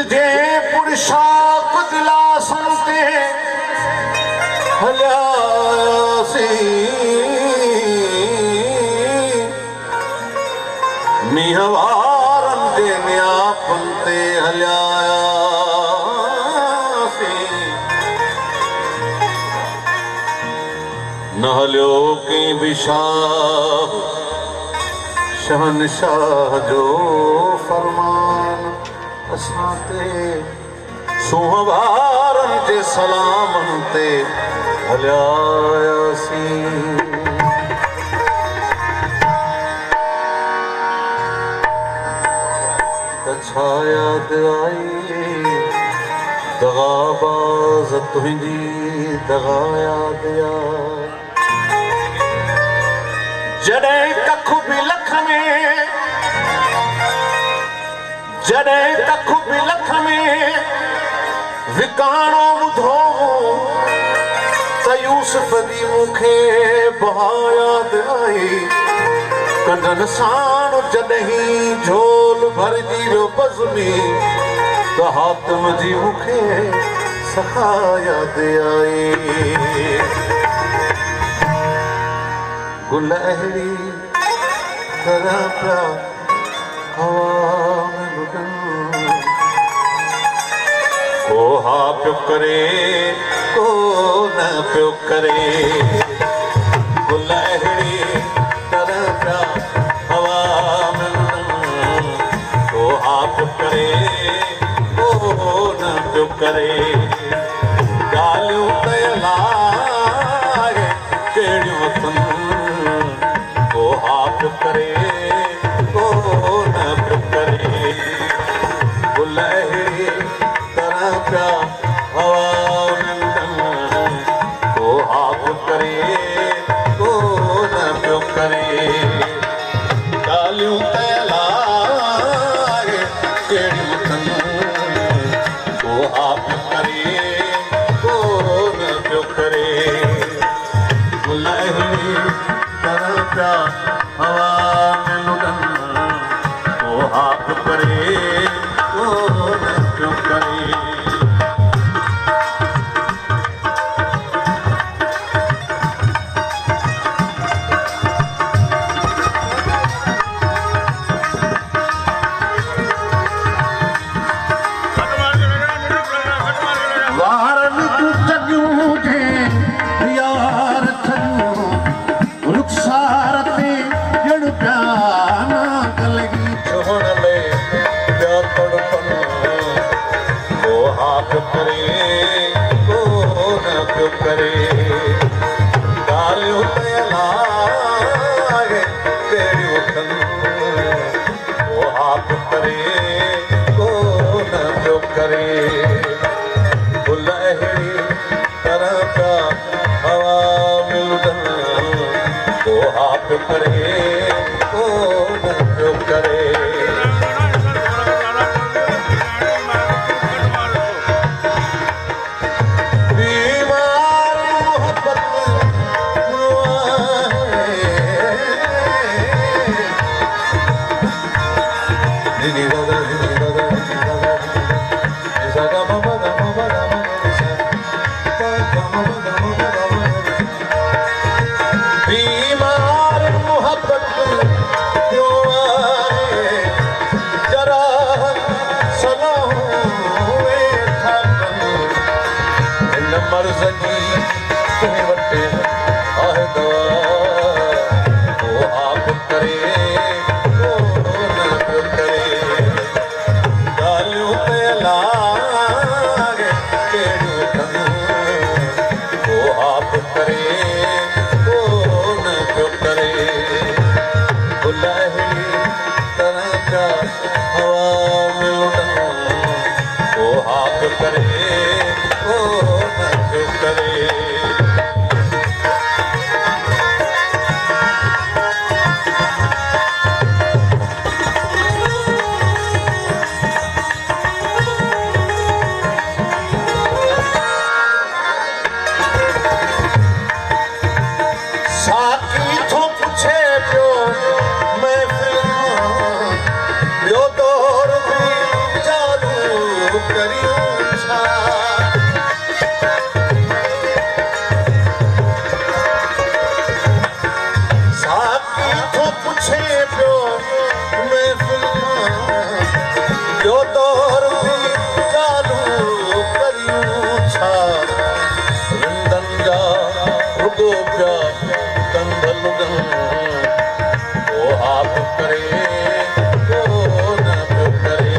तुझे पुरुषा कुदला सुनते हल्यासी मीहवारन जे न्यापनते हल्यासी न हलियो की बिशाह शहनशाह जो फरमान असांते सुहवारन जे सलामन ते हलियासी छा याद आई दगाबाज तुंहिंजी दगा याद जॾहिं कख बि लख में जॾहिं कख बि लख में विकाणो ॿुधो त यूसुफ जी मूंखे बहा याद आई कंदन साण जॾहिं झोल भरजी वियो बज़मी त हातिम जी मूंखे सखा याद आई गुल अहिड़ी तरह पिया हवा में लुटन को हा पियो करे को न पियो करे गुल अहिड़ी तरह पिया हवा में लुटन को हा पियो करे को न पियो करे ॻाल्हियूं कयल आहे कहिड़ियूं अथनि करे को न करे गुल अहिड़ी तरह पिया हवा में को हा पियो करे को न पियो करे ॻाल्हियूं कयल आहे कहिड़ियूं अथनि को हा पियो करे को न पियो करे गुल अहिड़ी तरह पिया हवा में लुटन को हा पियो करे को न पियो करे वारन तूं चॻियूं जे यार थयूं रुखसार ते ॼण पिया नाग लॻी चवण में पिया तड़पन को हा पियो करे को न पियो करे ॻाल्हियूं कयल आहे कहिड़ियूं अथनि को हा पियो करे को न पियो करे गुल अहिड़ी तरह पिया हवा में लुटन को हा पियो करे को न पियो करे बीमार मोहब्बत बीमार मोहब्बत क्यों आए जरा सलाहुए थाकन इन मर्ज़ जी तुम वटे आहे दवा को आप करे को न पियो करे ॻाल्हियूं कयल आहे कहिड़ियूं अथनि को आप करे को न पियो करे गुल अहिड़ी तरह पिया हवा में लुटन को हा पियो करे को न पियो करे साकी थो पुछे पियो महफ़िल ॿियो दौर बि चालू करियूं छा साकी थो पुछे पियो महफ़िल जो दौर बि चालू करियूं छा रिंदनि जा रुगो पिया कंध लुगनि को आप करे को न पियो करे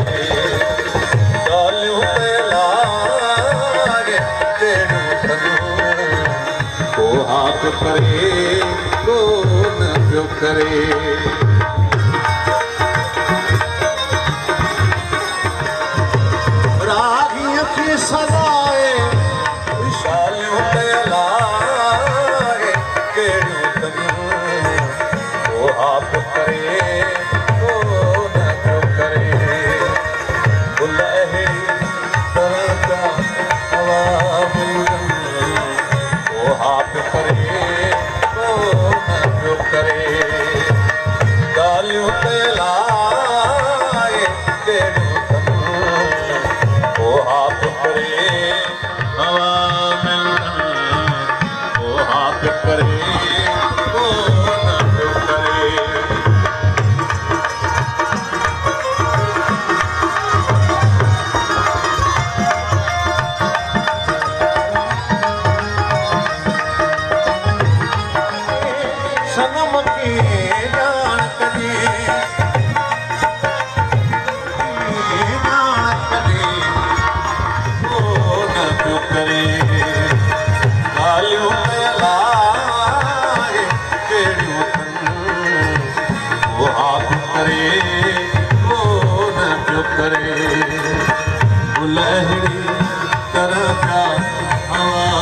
ॻाल्हियूं पे लागे कहिड़ियूं कनि को आप करे को न पियो करे रागीअ खे सदाए विशालियूं पे लागे कहिड़ियूं कनि को आप करे को न पियो करे गुल अहिड़ी तरह जा हवा मिलनि को आप करे को न पियो करे ॻाल्हियूं पे लागे कहिड़ियूं कनि को आप करे हवा मिलनि को आप करे को न पियो करे सनम खे ॼाण कजे ॼाण कजे को न पियो करे ॻाल्हियूं पे लागे कहिड़ियूं कनि को आप करे को न पियो करे गुल अहिड़ी तरह जा हवा